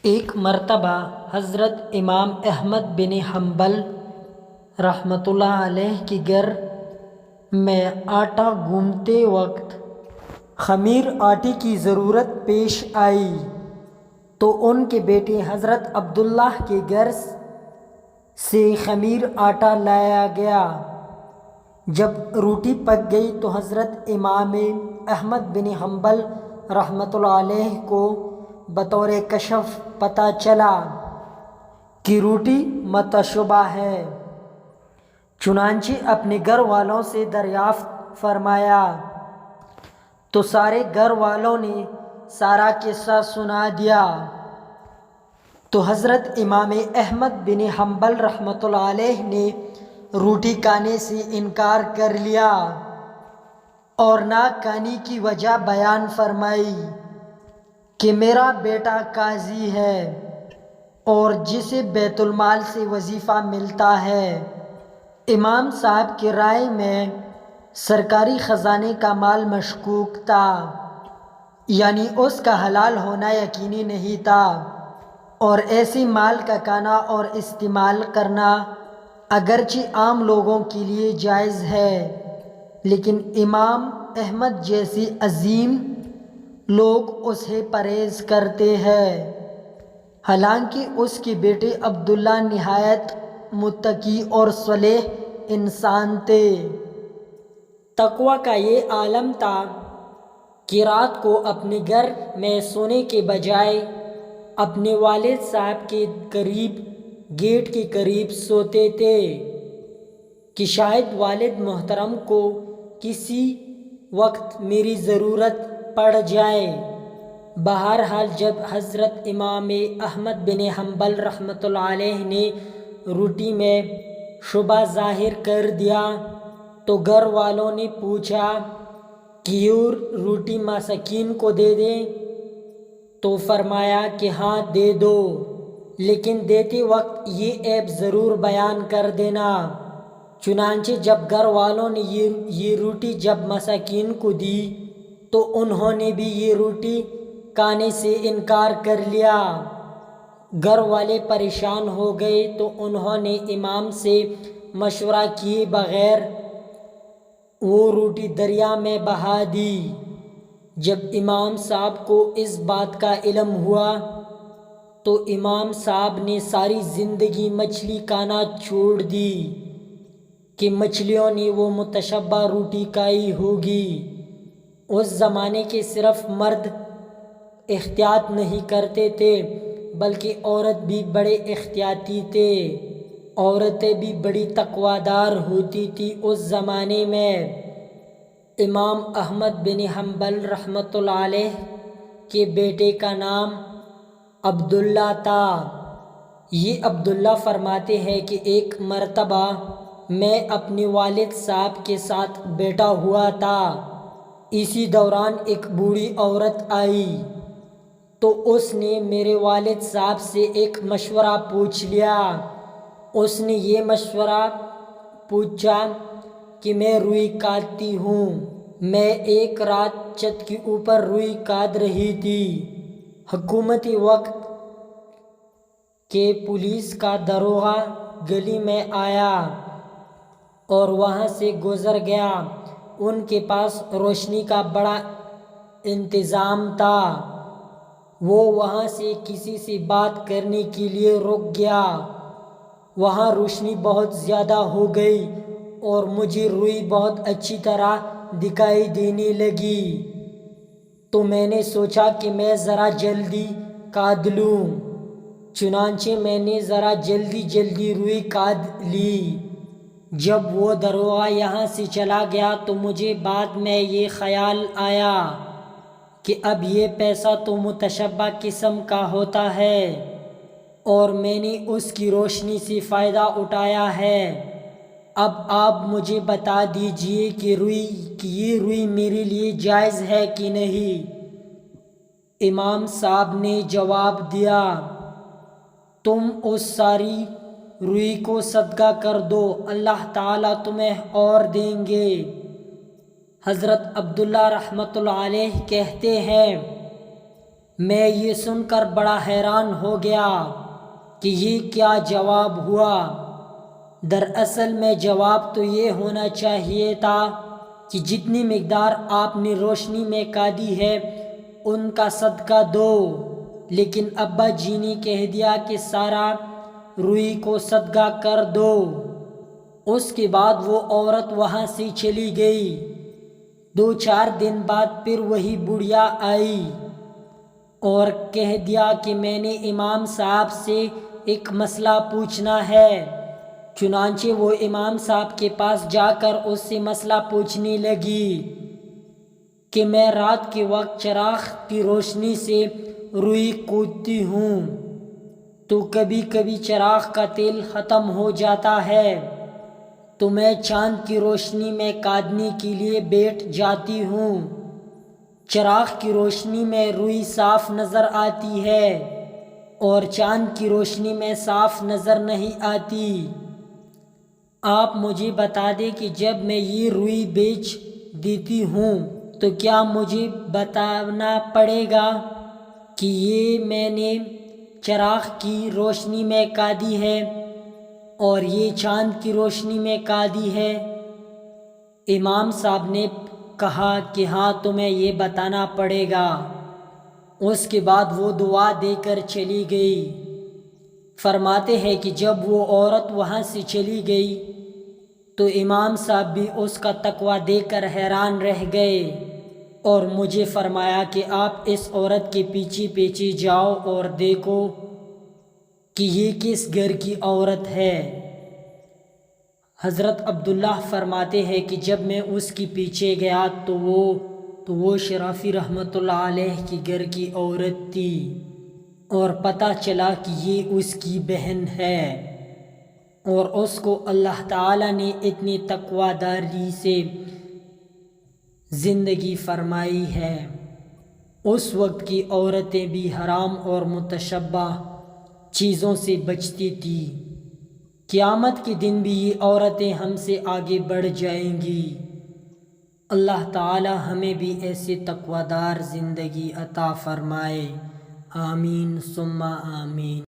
ایک مرتبہ حضرت امام احمد بن حنبل رحمۃ اللہ علیہ کے گھر میں آٹا گوندھتے وقت خمیر آٹے کی ضرورت پیش آئی تو ان کے بیٹے حضرت عبداللہ کے گھر سے خمیر آٹا لایا گیا۔ جب روٹی پک گئی تو حضرت امام احمد بن حنبل رحمۃ اللہ علیہ کو بطور کشف پتہ چلا کہ روٹی متشابہ ہے، چنانچہ اپنے گھر والوں سے دریافت فرمایا تو سارے گھر والوں نے سارا قصہ سنا دیا۔ تو حضرت امام احمد بن حنبل رحمۃ اللہ علیہ نے روٹی کھانے سے انکار کر لیا اور نہ کھانے کی وجہ بیان فرمائی کہ میرا بیٹا قاضی ہے اور جسے بیت المال سے وظیفہ ملتا ہے۔ امام صاحب کی رائے میں سرکاری خزانے کا مال مشکوک تھا، یعنی اس کا حلال ہونا یقینی نہیں تھا، اور ایسے مال کا کھانا اور استعمال کرنا اگرچہ عام لوگوں کے لیے جائز ہے، لیکن امام احمد جیسے عظیم لوگ اسے پرہیز کرتے ہیں۔ حالانکہ اس کے بیٹے عبداللہ نہایت متقی اور صالح انسان تھے۔ تقوی کا یہ عالم تھا کہ رات کو اپنے گھر میں سونے کے بجائے اپنے والد صاحب کے قریب گیٹ کے قریب سوتے تھے کہ شاید والد محترم کو کسی وقت میری ضرورت پڑ جائے۔ بہرحال جب حضرت امام احمد بن حنبل رحمۃ اللہ علیہ نے روٹی میں شبہ ظاہر کر دیا تو گھر والوں نے پوچھا کہ یہ روٹی مساکین کو دے دیں؟ تو فرمایا کہ ہاں دے دو، لیکن دیتے وقت یہ عیب ضرور بیان کر دینا۔ چنانچہ جب گھر والوں نے یہ روٹی جب مساکین کو دی تو انہوں نے بھی یہ روٹی کھانے سے انکار کر لیا۔ گھر والے پریشان ہو گئے تو انہوں نے امام سے مشورہ کیے بغیر وہ روٹی دریا میں بہا دی۔ جب امام صاحب کو اس بات کا علم ہوا تو امام صاحب نے ساری زندگی مچھلی کھانا چھوڑ دی کہ مچھلیوں نے وہ متشابہ روٹی کھائی ہوگی۔ اس زمانے کے صرف مرد احتیاط نہیں کرتے تھے بلکہ عورت بھی بڑے احتیاطی تھے، عورتیں بھی بڑی تقوی دار ہوتی تھی اس زمانے میں۔ امام احمد بن حنبل رحمۃ اللہ علیہ کے بیٹے کا نام عبداللہ تھا۔ یہ عبداللہ فرماتے ہیں کہ ایک مرتبہ میں اپنے والد صاحب کے ساتھ بیٹھا ہوا تھا، اسی دوران ایک بوڑھی عورت آئی تو اس نے میرے والد صاحب سے ایک مشورہ پوچھ لیا۔ اس نے یہ مشورہ پوچھا کہ میں روئی کاٹتی ہوں۔ میں ایک رات چھت کے اوپر روئی کاٹ رہی تھی، حکومتی وقت کے پولیس کا داروغہ گلی میں آیا اور وہاں سے گزر گیا۔ ان کے پاس روشنی کا بڑا انتظام تھا، وہ وہاں سے کسی سے بات کرنے کے لیے رک گیا۔ وہاں روشنی بہت زیادہ ہو گئی اور مجھے روئی بہت اچھی طرح دکھائی دینے لگی، تو میں نے سوچا کہ میں ذرا جلدی کاٹ لوں۔ چنانچہ میں نے ذرا جلدی روئی کاٹ لی۔ جب وہ داروغہ یہاں سے چلا گیا تو مجھے بعد میں یہ خیال آیا کہ اب یہ پیسہ تو متشابہ قسم کا ہوتا ہے اور میں نے اس کی روشنی سے فائدہ اٹھایا ہے۔ اب آپ مجھے بتا دیجئے کہ یہ روئی میرے لیے جائز ہے کہ نہیں؟ امام صاحب نے جواب دیا، تم اس ساری روئی کو صدقہ کر دو، اللہ تعالیٰ تمہیں اور دیں گے۔ حضرت عبداللہ رحمۃ اللہ علیہ کہتے ہیں میں یہ سن کر بڑا حیران ہو گیا کہ یہ کیا جواب ہوا۔ دراصل میں جواب تو یہ ہونا چاہیے تھا کہ جتنی مقدار آپ نے روشنی میں کاٹی ہے ان کا صدقہ دو، لیکن ابا جی نے کہہ دیا کہ سارا روئی کو صدقہ کر دو۔ اس کے بعد وہ عورت وہاں سے چلی گئی۔ 2-4 دن بعد پھر وہی بڑھیا آئی اور کہہ دیا کہ میں نے امام صاحب سے ایک مسئلہ پوچھنا ہے۔ چنانچہ وہ امام صاحب کے پاس جا کر اس سے مسئلہ پوچھنے لگی کہ میں رات کے وقت چراغ کی روشنی سے روئی کوٹتی ہوں تو کبھی کبھی چراغ کا تیل ختم ہو جاتا ہے، تو میں چاند کی روشنی میں کاٹنے کے لیے بیٹھ جاتی ہوں۔ چراغ کی روشنی میں روئی صاف نظر آتی ہے اور چاند کی روشنی میں صاف نظر نہیں آتی۔ آپ مجھے بتا دیں کہ جب میں یہ روئی بیچ دیتی ہوں تو کیا مجھے بتانا پڑے گا کہ یہ میں نے چراغ کی روشنی میں کاٹی ہے اور یہ چاند کی روشنی میں کاٹی ہے؟ امام صاحب نے کہا کہ ہاں تمہیں یہ بتانا پڑے گا۔ اس کے بعد وہ دعا دے کر چلی گئی۔ فرماتے ہیں کہ جب وہ عورت وہاں سے چلی گئی تو امام صاحب بھی اس کا تقویٰ دیکھ کر حیران رہ گئے اور مجھے فرمایا کہ آپ اس عورت کے پیچھے پیچھے جاؤ اور دیکھو کہ یہ کس گھر کی عورت ہے۔ حضرت عبداللہ فرماتے ہیں کہ جب میں اس کے پیچھے گیا تو وہ شرافی رحمۃ اللہ علیہ کے گھر کی عورت تھی اور پتہ چلا کہ یہ اس کی بہن ہے، اور اس کو اللہ تعالیٰ نے اتنی تقویٰ داری سے زندگی فرمائی ہے۔ اس وقت کی عورتیں بھی حرام اور متشبہ چیزوں سے بچتی تھیں۔ قیامت کے دن بھی یہ عورتیں ہم سے آگے بڑھ جائیں گی۔ اللہ تعالی ہمیں بھی ایسے تقویٰ دار زندگی عطا فرمائے، آمین ثم آمین۔